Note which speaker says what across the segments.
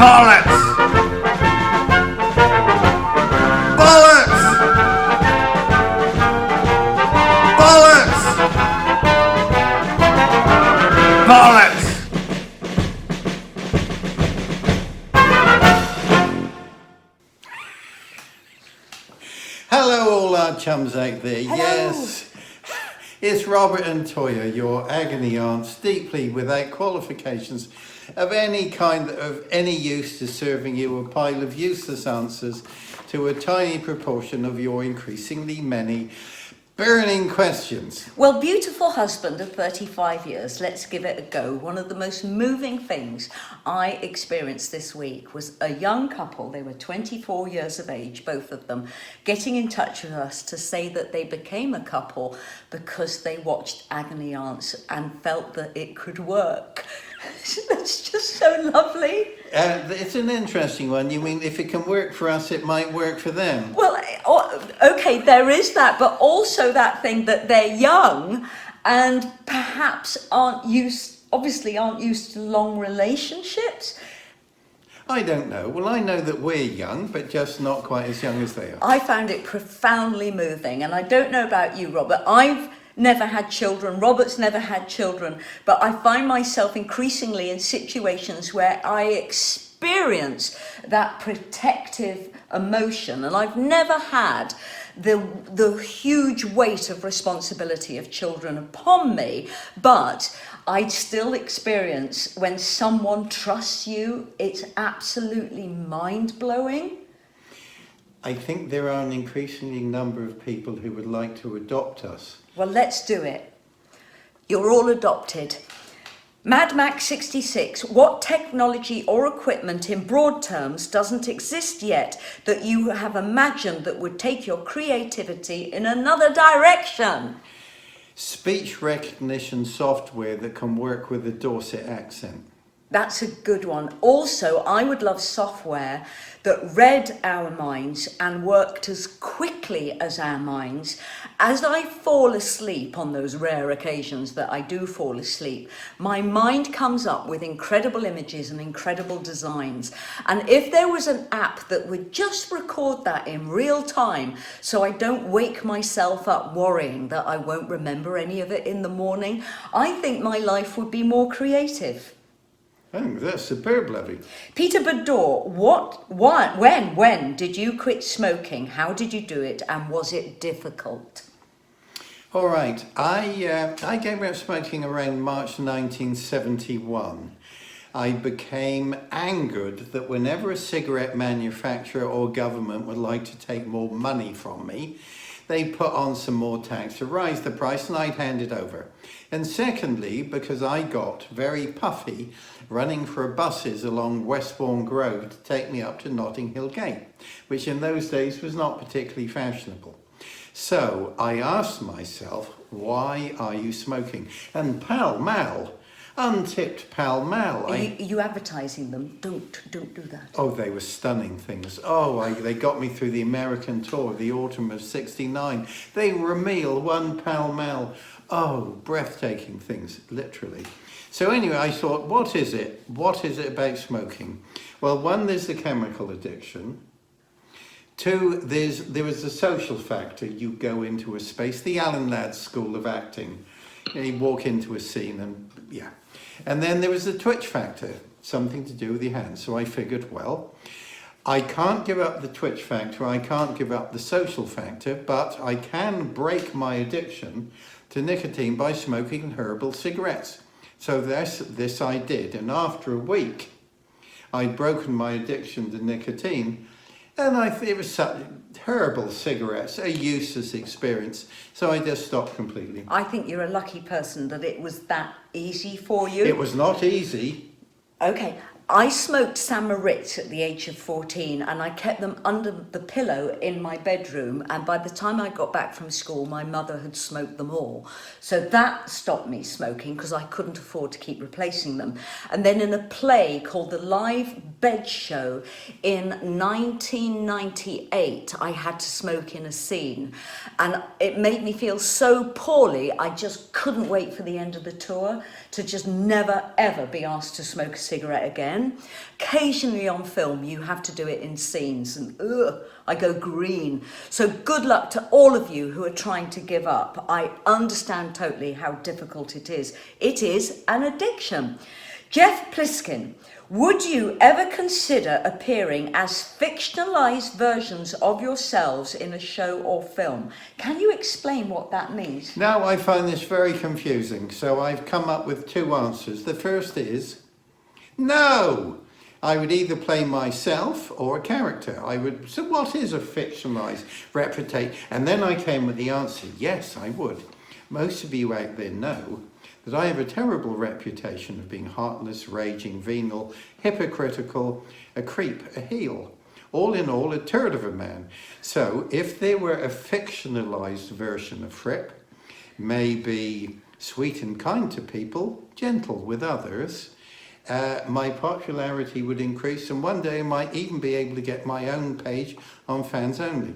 Speaker 1: Bollocks! Bollocks! Bollocks! Bollocks! Hello all our chums out there.
Speaker 2: Hello.
Speaker 1: Yes, it's Robert and Toyah, your agony aunts, deeply without qualifications of any kind of any use to serving you a pile of useless answers to a tiny proportion of your increasingly many burning questions.
Speaker 2: Well, beautiful husband of 35 years, let's give it a go. One of the most moving things I experienced this week was a young couple, they were 24 years of age, both of them, getting in touch with us to say that they became a couple because they watched Agony Aunts and felt that it could work. That's just so lovely.
Speaker 1: It's an interesting one. You mean if it can work for us, it might work for them?
Speaker 2: Well, okay, there is that, but also that thing that they're young and perhaps aren't used to long relationships.
Speaker 1: I don't know. Well, I know that we're young, but just not quite as young as they are.
Speaker 2: I found it profoundly moving, and I don't know about you, Robert. I've never had children. Robert's never had children, but I find myself increasingly in situations where I experience that protective emotion, and I've never had the huge weight of responsibility of children upon me, but I still experience when someone trusts you, it's absolutely mind-blowing.
Speaker 1: I think there are an increasingly number of people who would like to adopt us.
Speaker 2: Well, let's do it. You're all adopted. Mad Max 66, what technology or equipment in broad terms doesn't exist yet that you have imagined that would take your creativity in another direction?
Speaker 1: Speech recognition software that can work with a Dorset accent.
Speaker 2: That's a good one. Also, I would love software that read our minds and worked as quickly as our minds. As I fall asleep on those rare occasions that I do fall asleep, my mind comes up with incredible images and incredible designs. And if there was an app that would just record that in real time, so I don't wake myself up worrying that I won't remember any of it in the morning, I think my life would be more creative.
Speaker 1: Oh, that's superb, lovey.
Speaker 2: Peter Bador, when did you quit smoking? How did you do it, and was it difficult?
Speaker 1: All right, I gave up smoking around March 1971. I became angered that whenever a cigarette manufacturer or government would like to take more money from me, they put on some more tax to rise the price, and I'd hand it over. And secondly, because I got very puffy running for buses along Westbourne Grove to take me up to Notting Hill Gate, which in those days was not particularly fashionable. So I asked myself, why are you smoking? And Pall Mall, untipped Pall Mall.
Speaker 2: Are you advertising them? Don't do that.
Speaker 1: Oh, they were stunning things. Oh, they got me through the American tour, the autumn of '69. They were a meal, one Pall Mall. Oh, breathtaking things, literally. So anyway, I thought, what is it? What is it about smoking? Well, one, there's the chemical addiction. Two, there was the social factor. You go into a space, the Alan Ladd School of Acting. You walk into a scene and yeah. And then there was the twitch factor, something to do with your hands. So I figured, well, I can't give up the twitch factor, I can't give up the social factor, but I can break my addiction to nicotine by smoking herbal cigarettes. So this I did, and after a week, I'd broken my addiction to nicotine, and it was such herbal cigarettes, a useless experience, so I just stopped completely.
Speaker 2: I think you're a lucky person that it was that easy for you.
Speaker 1: It was not easy.
Speaker 2: Okay, I smoked Samaritz at the age of 14, and I kept them under the pillow in my bedroom, and by the time I got back from school, my mother had smoked them all. So that stopped me smoking because I couldn't afford to keep replacing them. And then in a play called The Live Bed Show in 1998, I had to smoke in a scene, and it made me feel so poorly, I just couldn't wait for the end of the tour to just never ever be asked to smoke a cigarette again. again. Occasionally on film, you have to do it in scenes, and I go green. So good luck to all of you who are trying to give up. I understand totally how difficult it is. It is an addiction. Jeff Pliskin, would you ever consider appearing as fictionalized versions of yourselves in a show or film? Can you explain what that means?
Speaker 1: Now I find this very confusing, so I've come up with two answers. The first is, no! I would either play myself or a character. So what is a fictionalized reputation? And then I came with the answer, yes, I would. Most of you out there know that I have a terrible reputation of being heartless, raging, venal, hypocritical, a creep, a heel. All in all, a turd of a man. So if there were a fictionalized version of Fripp, maybe sweet and kind to people, gentle with others, my popularity would increase, and one day I might even be able to get my own page on Fans Only.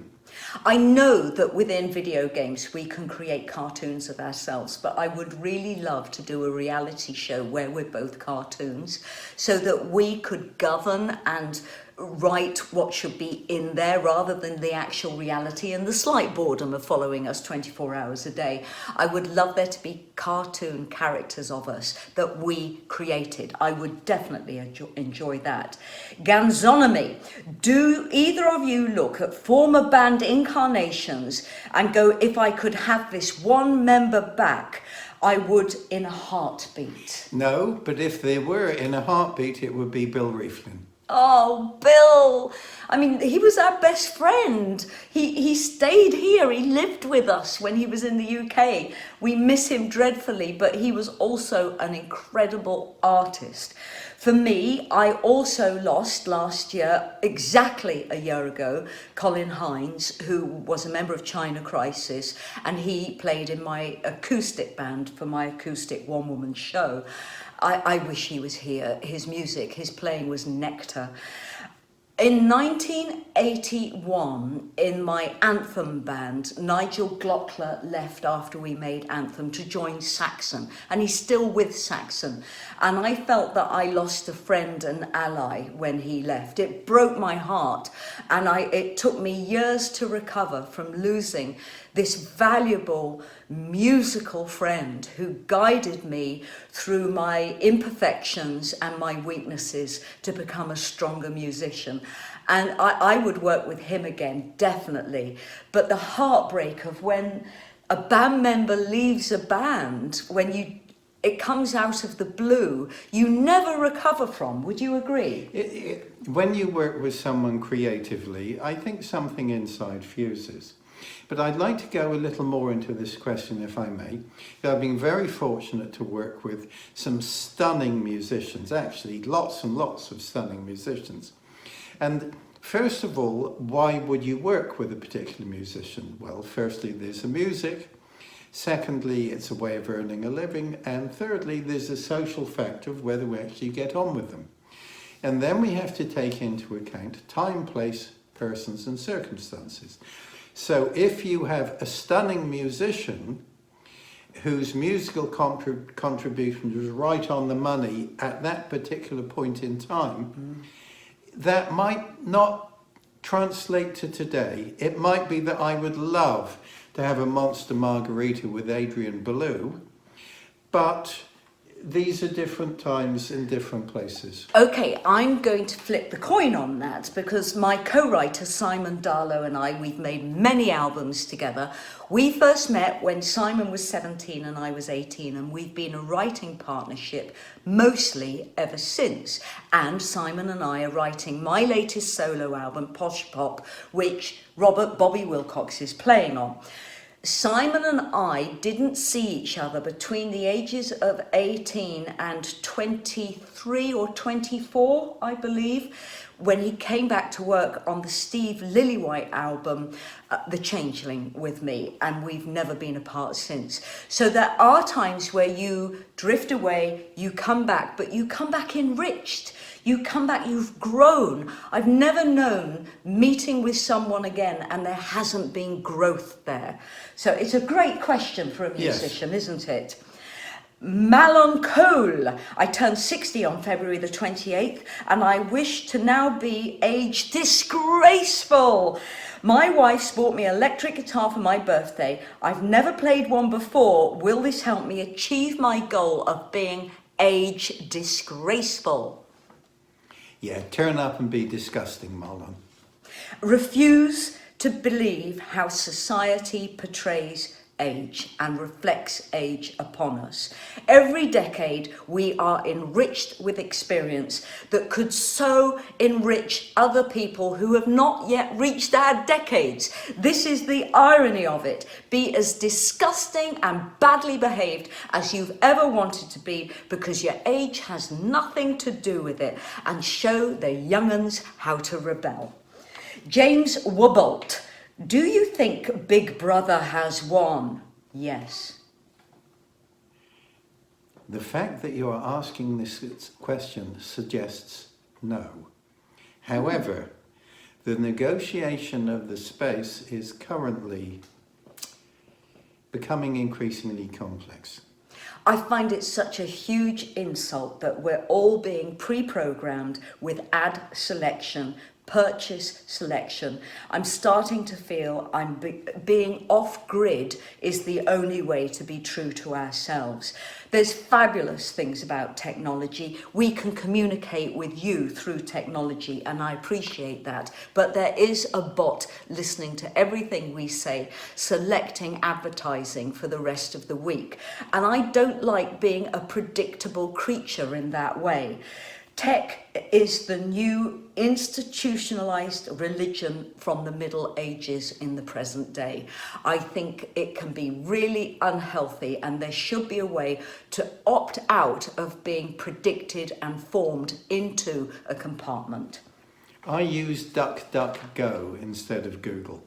Speaker 2: I know that within video games we can create cartoons of ourselves, but I would really love to do a reality show where we're both cartoons so that we could govern and write what should be in there rather than the actual reality and the slight boredom of following us 24 hours a day. I would love there to be cartoon characters of us that we created. I would definitely enjoy that. Ganzonomy, do either of you look at former band incarnations and go, if I could have this one member back, I would in a heartbeat?
Speaker 1: No, but if there were in a heartbeat, it would be Bill Rieflin.
Speaker 2: Oh, Bill! I mean, he was our best friend. He stayed here. He lived with us when he was in the UK. We miss him dreadfully, but he was also an incredible artist. For me, I also lost last year, exactly a year ago, Colin Hines, who was a member of China Crisis, and he played in my acoustic band for my acoustic one-woman show. I wish he was here. His music, his playing was nectar. In 1981, in my Anthem band, Nigel Glockler left after we made Anthem to join Saxon, and he's still with Saxon. And I felt that I lost a friend and ally when he left. It broke my heart, and it took me years to recover from losing this valuable musical friend who guided me through my imperfections and my weaknesses to become a stronger musician. And I would work with him again, definitely. But the heartbreak of when a band member leaves a band, it comes out of the blue, you never recover from. Would you agree?
Speaker 1: When you work with someone creatively, I think something inside fuses. But I'd like to go a little more into this question, if I may. I've been very fortunate to work with some stunning musicians, actually lots and lots of stunning musicians. And first of all, why would you work with a particular musician? Well, firstly, there's the music. Secondly, it's a way of earning a living. And thirdly, there's the social factor of whether we actually get on with them. And then we have to take into account time, place, persons, and circumstances. So if you have a stunning musician whose musical contribution was right on the money at that particular point in time, that might not translate to today. It might be that I would love to have a monster margarita with Adrian Belew, but these are different times in different places.
Speaker 2: Okay, I'm going to flip the coin on that because my co-writer Simon Darlow and we've made many albums together. We first met when Simon was 17 and I was 18, and we've been a writing partnership mostly ever since. And Simon and I are writing my latest solo album, Posh Pop, which Bobby Willcox is playing on. Simon and I didn't see each other between the ages of 18 and 23 or 24, I believe, when he came back to work on the Steve Lillywhite album, The Changeling, with me, and we've never been apart since. So there are times where you drift away, you come back, but you come back enriched. You come back, you've grown. I've never known meeting with someone again and there hasn't been growth there. So it's a great question for a musician, yes, isn't it? Melancholy. I turned 60 on February the 28th, and I wish to now be age disgraceful. My wife's bought me an electric guitar for my birthday. I've never played one before. Will this help me achieve my goal of being age disgraceful?
Speaker 1: Yeah, turn up and be disgusting, Marlon.
Speaker 2: Refuse to believe how society portrays age and reflects age upon us. Every decade we are enriched with experience that could so enrich other people who have not yet reached our decades. This is the irony of it. Be as disgusting and badly behaved as you've ever wanted to be, because your age has nothing to do with it, and show the young'uns how to rebel. James Wobolt. Do you think Big Brother has won? Yes.
Speaker 1: The fact that you are asking this question suggests no. However, the negotiation of the space is currently becoming increasingly complex.
Speaker 2: I find it such a huge insult that we're all being pre-programmed with ad selection, purchase selection. I'm starting to feel being off-grid is the only way to be true to ourselves. There's fabulous things about technology. We can communicate with you through technology, and I appreciate that. But there is a bot listening to everything we say, selecting advertising for the rest of the week. And I don't like being a predictable creature in that way. Tech is the new institutionalized religion from the Middle Ages in the present day. I think it can be really unhealthy, and there should be a way to opt out of being predicted and formed into a compartment.
Speaker 1: I use DuckDuckGo instead of Google.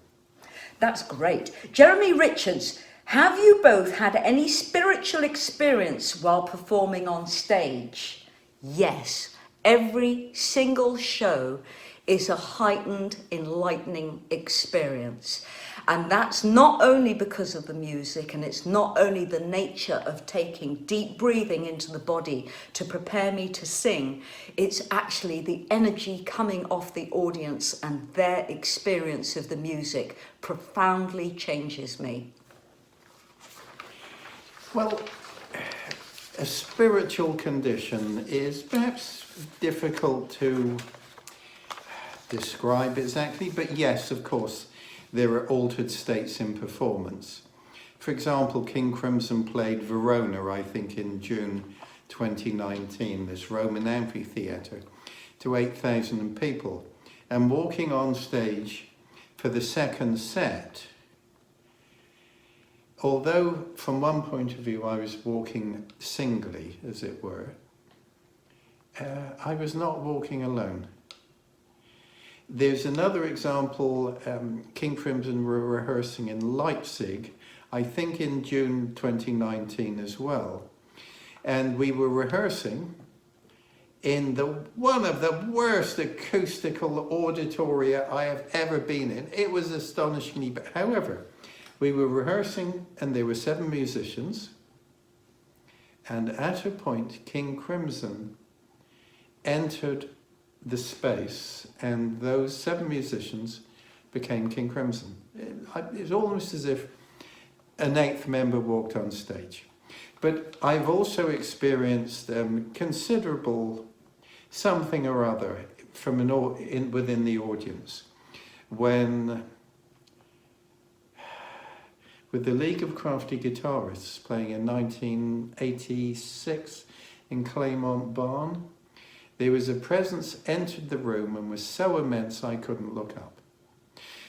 Speaker 2: That's great. Jeremy Richards, have you both had any spiritual experience while performing on stage? Yes. Every single show is a heightened, enlightening experience. And that's not only because of the music, and it's not only the nature of taking deep breathing into the body to prepare me to sing, it's actually the energy coming off the audience, and their experience of the music profoundly changes me.
Speaker 1: Well, a spiritual condition is perhaps difficult to describe exactly, but yes, of course, there are altered states in performance. For example, King Crimson played Verona, I think, in June 2019, this Roman amphitheatre, to 8,000 people. And walking on stage for the second set, although from one point of view I was walking singly, as it were, I was not walking alone. There's another example. King Crimson were rehearsing in Leipzig, I think in June 2019 as well. And we were rehearsing in one of the worst acoustical auditoria I have ever been in. It was astonishingly bad. However, we were rehearsing and there were 7 musicians. And at a point, King Crimson entered the space, and those 7 musicians became King Crimson. It was almost as if an 8th member walked on stage. But I've also experienced considerable something or other from within the audience when, with the League of Crafty Guitarists playing in 1986 in Claymont Barn, there was a presence entered the room and was so immense I couldn't look up.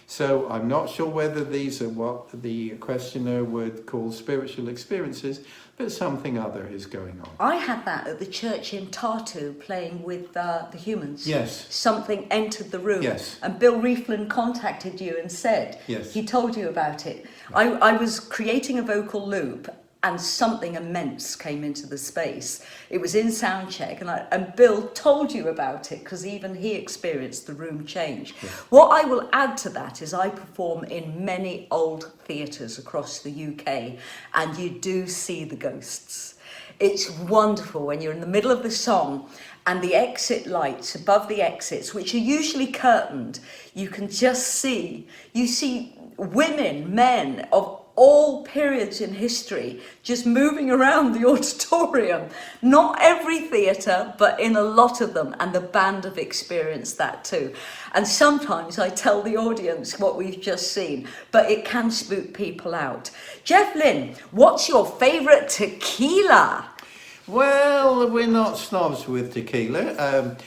Speaker 1: So I'm not sure whether these are what the questioner would call spiritual experiences, but something other is going on.
Speaker 2: I had that at the church in Tartu playing with the Humans.
Speaker 1: Yes.
Speaker 2: Something entered the room.
Speaker 1: Yes.
Speaker 2: And Bill Rieflin contacted you and said,
Speaker 1: yes,
Speaker 2: he told you about it. I was creating a vocal loop and something immense came into the space. It was in sound check, and Bill told you about it because even he experienced the room change.
Speaker 1: Yeah.
Speaker 2: What I will add to that is I perform in many old theatres across the UK, and you do see the ghosts. It's wonderful when you're in the middle of the song and the exit lights above the exits, which are usually curtained, you can just see, you see women, men of all periods in history just moving around the auditorium. Not every theatre, but in a lot of them, and the band have experienced that too. And sometimes I tell the audience what we've just seen, but it can spook people out. Jeff Lynn, what's your favourite tequila?
Speaker 1: Well, we're not snobs with tequila.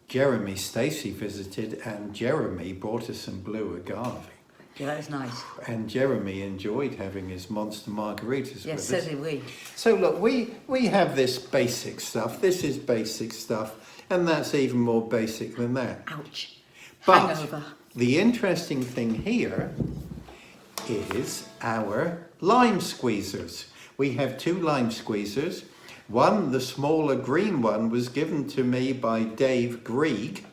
Speaker 1: Jeremy Stacey visited, and Jeremy brought us some blue agave.
Speaker 2: Yeah, that was nice.
Speaker 1: And Jeremy enjoyed having his monster margaritas
Speaker 2: Yes,
Speaker 1: with
Speaker 2: so
Speaker 1: us.
Speaker 2: did we.
Speaker 1: So look, we have this basic stuff. This is basic stuff, and that's even more basic than that.
Speaker 2: Ouch.
Speaker 1: But
Speaker 2: Hangover.
Speaker 1: the interesting thing here is our lime squeezers. We have 2 lime squeezers. One, the smaller green one, was given to me by Dave Grieg,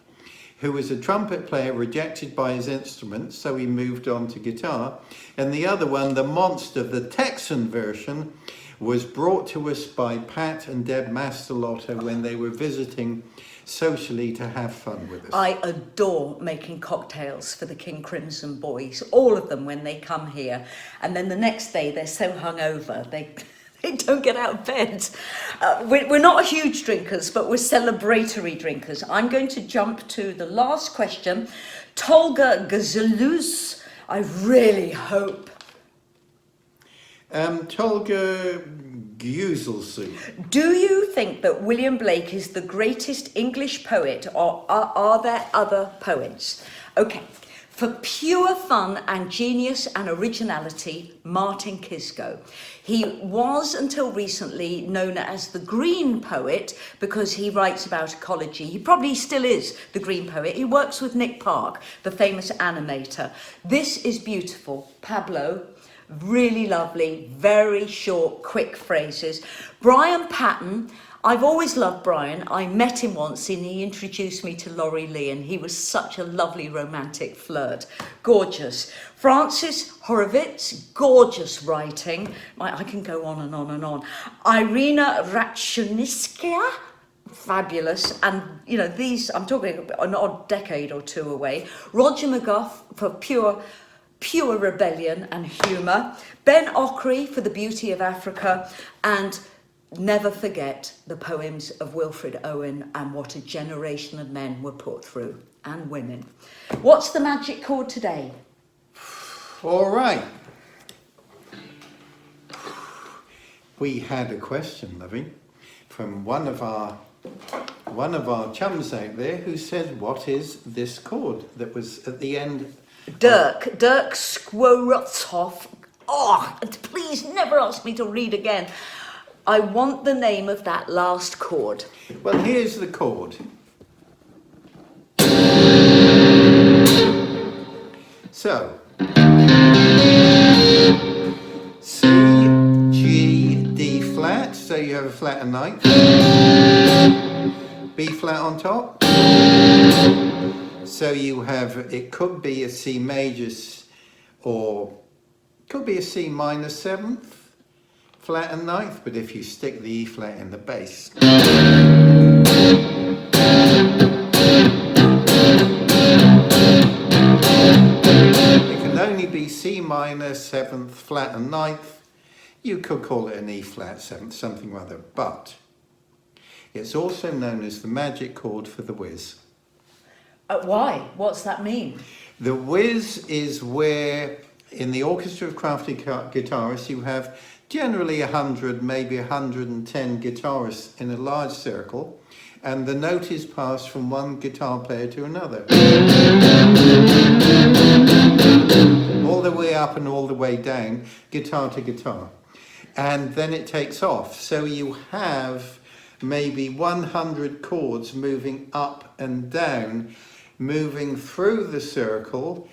Speaker 1: who was a trumpet player rejected by his instrument, so he moved on to guitar. And the other one, the monster, the Texan version, was brought to us by Pat and Deb Mastelotto when they were visiting socially to have fun with us.
Speaker 2: I adore making cocktails for the King Crimson boys, all of them when they come here. And then the next day they're so hungover, they don't get out of bed. We're not huge drinkers, but we're celebratory drinkers. I'm going to jump to the last question. Tolga Gazaluz, I really hope.
Speaker 1: Tolga Guzelsu.
Speaker 2: Do you think that William Blake is the greatest English poet, or are there other poets? Okay. For pure fun and genius and originality, Martin Kisco. He was, until recently, known as the Green Poet because he writes about ecology. He probably still is the Green Poet. He works with Nick Park, the famous animator. This is beautiful. Pablo, really lovely, very short, quick phrases. Brian Patton. I've always loved Brian. I met him once and he introduced me to Laurie Lee and he was such a lovely romantic flirt. Gorgeous. Francis Horowitz, gorgeous writing. I can go on and on and on. Irina Ratchaniskia, fabulous. And, you know, these, I'm talking an odd decade or 2 away. Roger McGough for pure rebellion and humour. Ben Ockery for the beauty of Africa. And never forget the poems of Wilfred Owen and what a generation of men were put through, and women. What's the magic chord today?
Speaker 1: All right. We had a question, Lovey, from one of our chums out there who said, what is this chord that was at the end?
Speaker 2: Dirk Skworotov. Oh, please never ask me to read again. I want the name of that last chord.
Speaker 1: Well, here's the chord. So, C, G, D flat, so you have a flat and ninth. B flat on top. So you have, it could be a C major or could be a C minor 7th. Flat and ninth, but if you stick the E flat in the bass, it can only be C minor 7th, flat and ninth. You could call it an E flat 7th, something or other, but it's also known as the magic chord for the whiz.
Speaker 2: Why? What's that mean?
Speaker 1: The whiz is where, in the orchestra of crafty guitarists, you have generally 100, maybe 110 guitarists in a large circle, and the note is passed from one guitar player to another. All the way up and all the way down, guitar to guitar. And then it takes off. So you have maybe 100 chords moving up and down, moving through the circle,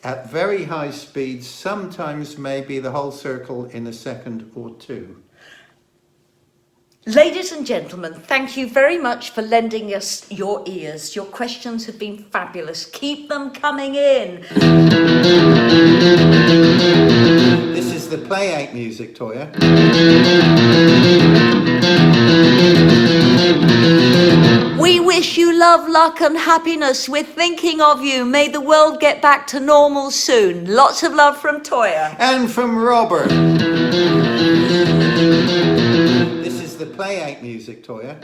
Speaker 1: at very high speeds, sometimes maybe the whole circle in a second or 2.
Speaker 2: Ladies and gentlemen, thank you very much for lending us your ears. Your questions have been fabulous. Keep them coming in.
Speaker 1: This is the play-out music, Toyah.
Speaker 2: love, luck and happiness. We're thinking of you. May the world get back to normal soon. Lots of love from Toyah.
Speaker 1: And from Robert. This is the play out music, Toyah.